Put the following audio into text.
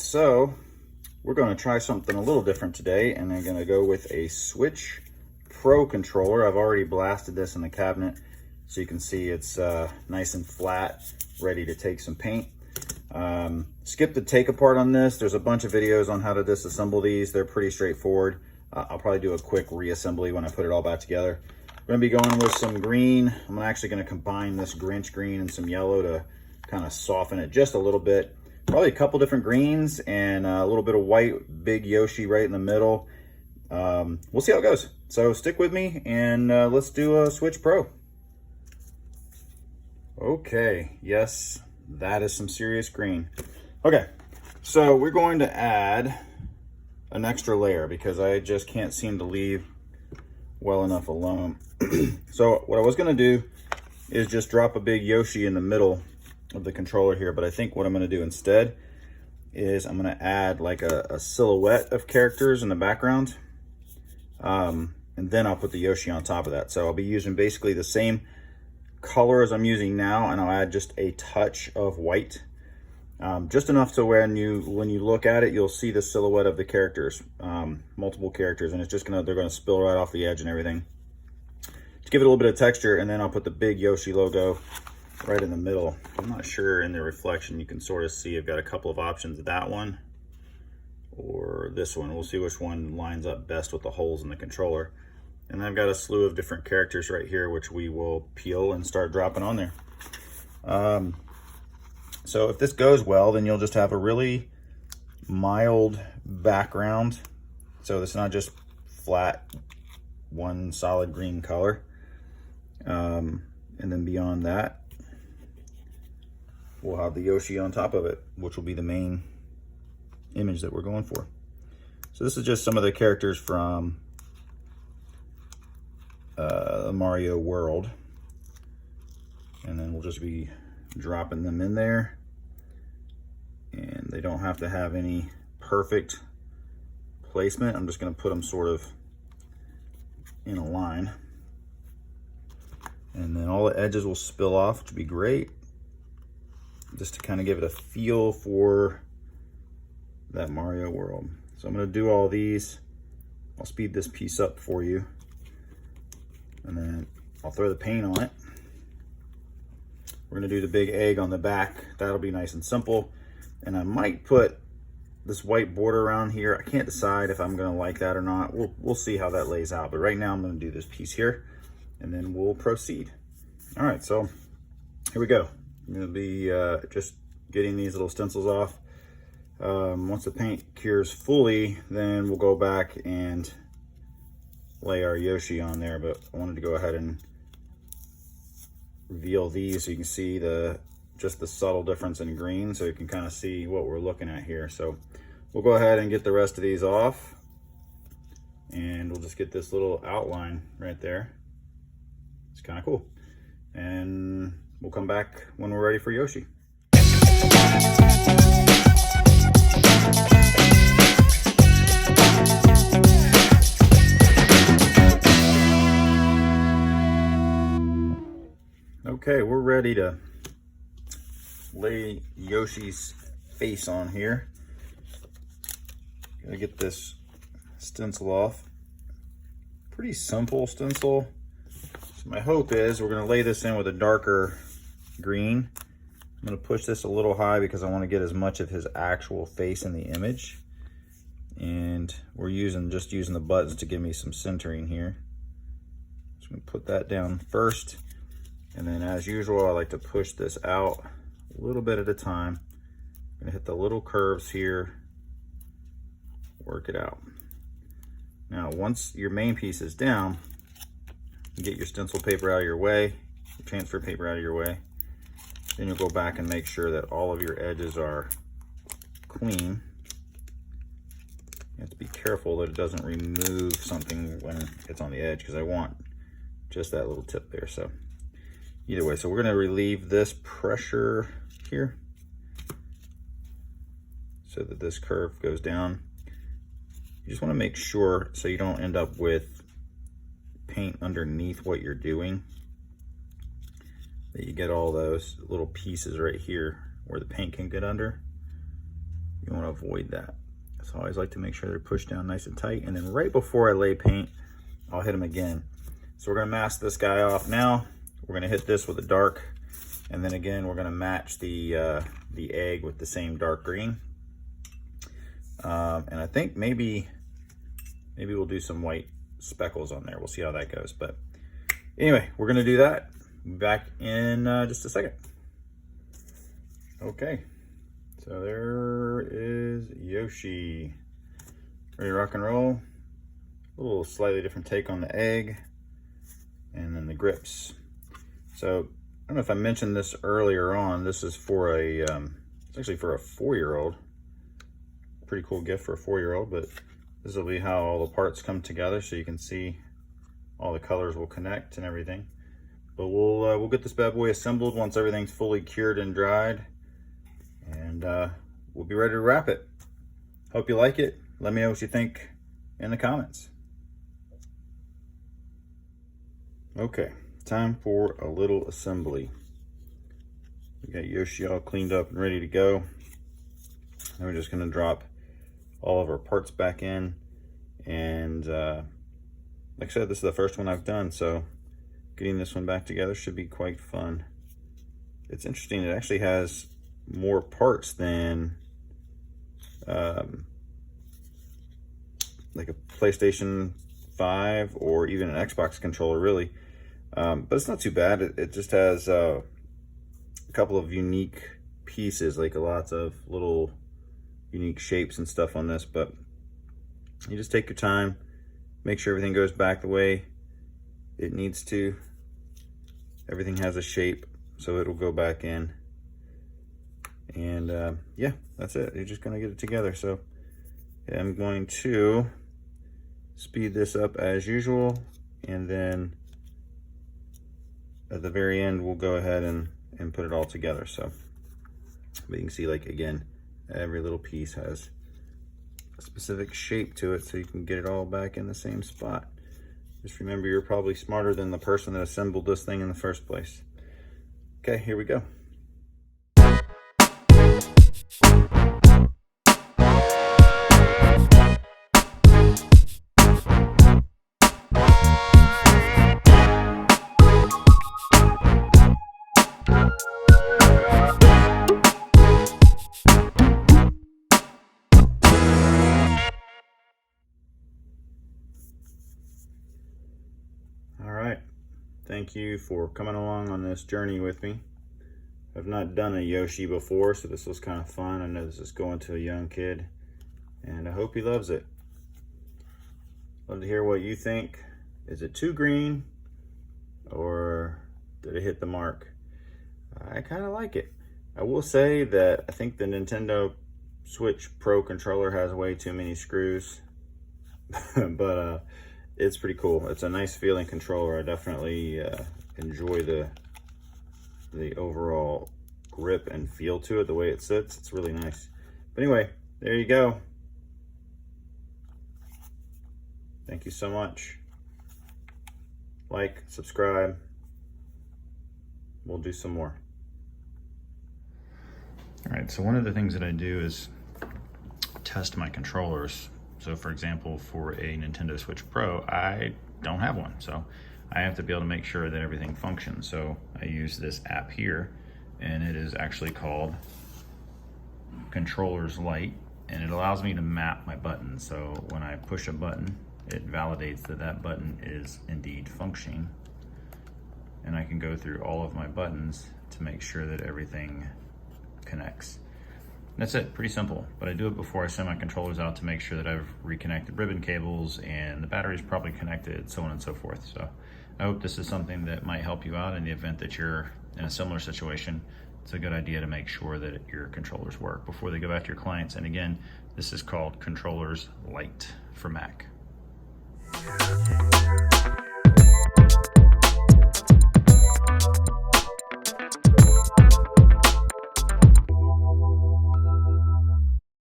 so we're going to try something a little different today, and I'm going to go with a Switch Pro controller. I've already blasted this in the cabinet, so you can see it's nice and flat, ready to take some paint. Skip the take apart on this. There's a bunch of videos on how to disassemble these. They're pretty straightforward. I'll probably do a quick reassembly when I put it all back together. We're going to be going with some green. I'm actually going to combine this Grinch green and some yellow to kind of soften it just a little bit. Probably a couple different greens and a little bit of white, big Yoshi right in the middle. We'll see how it goes. So stick with me and let's do a Switch Pro. Okay, yes, that is some serious green. Okay, so we're going to add an extra layer because I just can't seem to leave well enough alone. So what I was going to do is just drop a big Yoshi in the middle of the controller here, but I think what I'm going to do instead is I'm going to add like a silhouette of characters in the background, and then I'll put the Yoshi on top of that. So I'll be using basically the same color as I'm using now, and I'll add just a touch of white, just enough to when you look at it, you'll see the silhouette of the characters, multiple characters, and it's just they're gonna spill right off the edge and everything to give it a little bit of texture. And then I'll put the big Yoshi logo right in the middle. I'm not sure in the reflection you can sort of see I've got a couple of options, that one or this one. We'll see which one lines up best with the holes in the controller. And I've got a slew of different characters right here, which we will peel and start dropping on there. So if this goes well, then you'll just have a really mild background. So it's not just flat, one solid green color. And then beyond that, we'll have the Yoshi on top of it, which will be the main image that we're going for. So this is just some of the characters from the Mario world, and then we'll just be dropping them in there, and they don't have to have any perfect placement. I'm just going to put them sort of in a line, and then all the edges will spill off, which would be great, just to kind of give it a feel for that Mario world. So I'm going to do all these. I'll speed this piece up for you, and then I'll throw the paint on it. We're gonna do the big egg on the back. That'll be nice and simple. And I might put this white border around here. I can't decide if I'm gonna like that or not. We'll see how that lays out. But right now I'm gonna do this piece here, and then we'll proceed. All right, so here we go. I'm gonna be just getting these little stencils off. Once the paint cures fully, then we'll go back and lay our Yoshi on there. But I wanted to go ahead and reveal these so you can see just the subtle difference in green, so you can kind of see what we're looking at here. So we'll go ahead and get the rest of these off, and we'll just get this little outline right there. It's kind of cool, and we'll come back when we're ready for Yoshi. Okay, we're ready to lay Yoshi's face on here. Gotta get this stencil off. Pretty simple stencil. So my hope is we're gonna lay this in with a darker green. I'm gonna push this a little high because I wanna get as much of his actual face in the image. And we're just using the buttons to give me some centering here. So I'm gonna put that down first. And then as usual, I like to push this out a little bit at a time. I'm gonna hit the little curves here, work it out. Now, once your main piece is down, you get your stencil paper out of your way, your transfer paper out of your way. Then you'll go back and make sure that all of your edges are clean. You have to be careful that it doesn't remove something when it's on the edge, because I want just that little tip there. So either way, so we're gonna relieve this pressure here so that this curve goes down. You just wanna make sure so you don't end up with paint underneath what you're doing, that you get all those little pieces right here where the paint can get under. You want to avoid that. So I always like to make sure they're pushed down nice and tight. And then right before I lay paint, I'll hit them again. So we're gonna mask this guy off now. We're gonna hit this with a dark. And then again, we're gonna match the egg with the same dark green. And I think maybe we'll do some white speckles on there. We'll see how that goes. But anyway, we're gonna do that. Back in just a second. Okay, so there is Yoshi. Ready to rock and roll. A little slightly different take on the egg. And then the grips. So I don't know if I mentioned this earlier on. This is for a, it's actually for a 4-year-old. Pretty cool gift for a 4-year-old, but this will be how all the parts come together, so you can see all the colors will connect and everything. But we'll get this bad boy assembled once everything's fully cured and dried, and we'll be ready to wrap it. Hope you like it. Let me know what you think in the comments. Okay, time for a little assembly. We got Yoshi all cleaned up and ready to go. And we're just gonna drop all of our parts back in. And like I said, this is the first one I've done, so getting this one back together should be quite fun. It's interesting, it actually has more parts than like a PlayStation 5 or even an Xbox controller, really. But it's not too bad. It just has a couple of unique pieces, like lots of little unique shapes and stuff on this. But you just take your time, make sure everything goes back the way it needs to. Everything has a shape, so it'll go back in. And yeah, that's it. You're just gonna get it together. So yeah, I'm going to speed this up as usual, and then at the very end we'll go ahead and put it all together. So but you can see, like, again, every little piece has a specific shape to it, so you can get it all back in the same spot. Just remember, you're probably smarter than the person that assembled this thing in the first place. Okay, here we go. Thank you for coming along on this journey with me. I've not done a Yoshi before, so this was kind of fun. I know this is going to a young kid, and I hope he loves it. Love to hear what you think. Is it too green, or did it hit the mark? I kind of like it. I will say that I think the Nintendo Switch Pro controller has way too many screws, but it's pretty cool. It's a nice feeling controller. I definitely enjoy the overall grip and feel to it, the way it sits. It's really nice. But anyway, there you go. Thank you so much. Like, subscribe. We'll do some more. All right, so one of the things that I do is test my controllers. So for example, for a Nintendo Switch Pro, I don't have one. So I have to be able to make sure that everything functions. So I use this app here, and it is actually called Controllers Lite, and it allows me to map my buttons. So when I push a button, it validates that that button is indeed functioning. And I can go through all of my buttons to make sure that everything connects. That's it, pretty simple. But I do it before I send my controllers out to make sure that I've reconnected ribbon cables and the battery's probably connected, so on and so forth. So I hope this is something that might help you out in the event that you're in a similar situation. It's a good idea to make sure that your controllers work before they go back to your clients. And again, this is called Controllers Lite for Mac.